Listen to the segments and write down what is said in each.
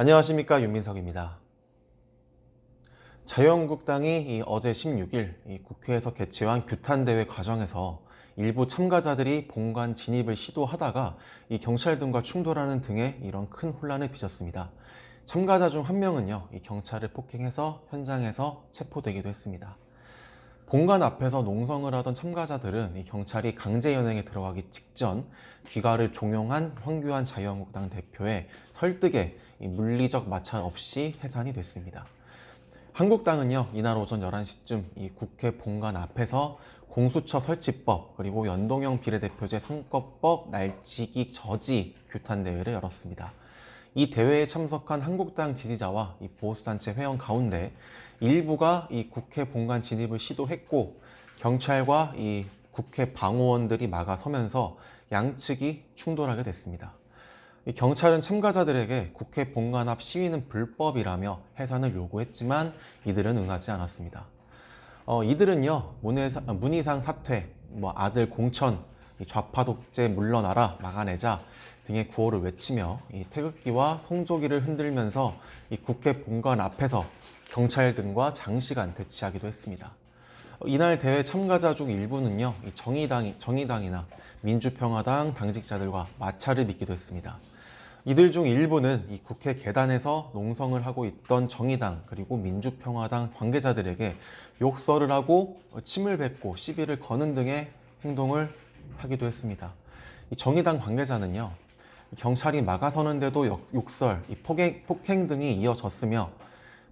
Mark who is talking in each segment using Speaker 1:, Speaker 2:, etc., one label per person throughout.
Speaker 1: 안녕하십니까, 윤민석입니다. 자유한국당이 어제 16일 국회에서 개최한 규탄대회 과정에서 일부 참가자들이 본관 진입을 시도하다가 경찰 등과 충돌하는 등의 이런 큰 혼란을 빚었습니다. 참가자 중 한 명은요, 경찰을 폭행해서 현장에서 체포되기도 했습니다. 본관 앞에서 농성을 하던 참가자들은 경찰이 강제 연행에 들어가기 직전 귀가를 종용한 황교안 자유한국당 대표의 설득에 물리적 마찰 없이 해산이 됐습니다. 한국당은요, 이날 오전 11시쯤 국회 본관 앞에서 공수처 설치법 그리고 연동형 비례대표제 선거법 날치기 저지 규탄대회를 열었습니다. 이 대회에 참석한 한국당 지지자와 보수단체 회원 가운데 일부가 국회 본관 진입을 시도했고, 경찰과 국회 방호원들이 막아서면서 양측이 충돌하게 됐습니다. 경찰은 참가자들에게 국회 본관 앞 시위는 불법이라며 해산을 요구했지만 이들은 응하지 않았습니다. 이들은요, 문희상 사퇴, 아들 공천, 좌파 독재 물러나라, 막아내자 등의 구호를 외치며 태극기와 송조기를 흔들면서 국회 본관 앞에서 경찰 등과 장시간 대치하기도 했습니다. 이날 대회 참가자 중 일부는요, 정의당이나 민주평화당 당직자들과 마찰을 빚기도 했습니다. 이들 중 일부는 국회 계단에서 농성을 하고 있던 정의당 그리고 민주평화당 관계자들에게 욕설을 하고 침을 뱉고 시비를 거는 등의 행동을 하기도 했습니다. 정의당 관계자는요, 경찰이 막아서는데도 욕설, 폭행 등이 이어졌으며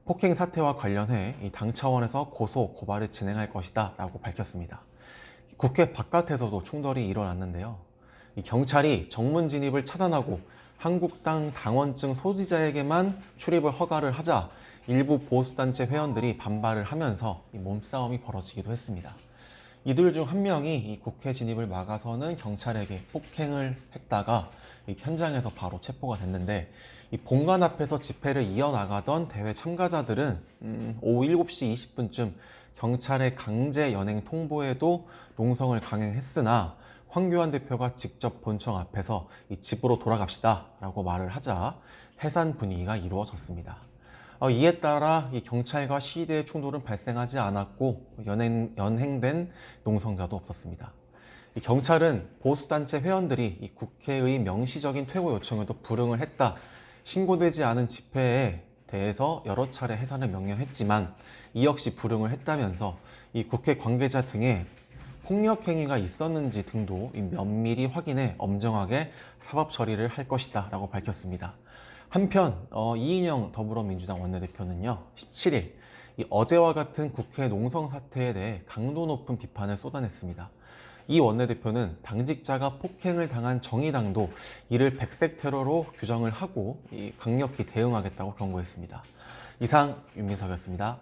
Speaker 1: 폭행 사태와 관련해 당 차원에서 고발을 진행할 것이다 라고 밝혔습니다. 국회 바깥에서도 충돌이 일어났는데요. 경찰이 정문 진입을 차단하고 한국당 당원증 소지자에게만 출입을 허가를 하자 일부 보수단체 회원들이 반발을 하면서 몸싸움이 벌어지기도 했습니다. 이들 중 한 명이 국회 진입을 막아서는 경찰에게 폭행을 했다가 현장에서 바로 체포가 됐는데, 본관 앞에서 집회를 이어나가던 대회 참가자들은 오후 7시 20분쯤 경찰의 강제 연행 통보에도 농성을 강행했으나 황교안 대표가 직접 본청 앞에서 집으로 돌아갑시다 라고 말을 하자 해산 분위기가 이루어졌습니다. 이에 따라 경찰과 시위대의 충돌은 발생하지 않았고 연행된 농성자도 없었습니다. 경찰은 보수단체 회원들이 국회의 명시적인 퇴고 요청에도 불응을 했다, 신고되지 않은 집회에 대해서 여러 차례 해산을 명령했지만 이 역시 불응을 했다면서 국회 관계자 등의 폭력 행위가 있었는지 등도 면밀히 확인해 엄정하게 사법 처리를 할 것이다 라고 밝혔습니다. 한편 이인영 더불어민주당 원내대표는요, 17일 어제와 같은 국회 농성 사태에 대해 강도 높은 비판을 쏟아냈습니다. 이 원내대표는 당직자가 폭행을 당한 정의당도 이를 백색 테러로 규정을 하고 강력히 대응하겠다고 경고했습니다. 이상 윤민석이었습니다.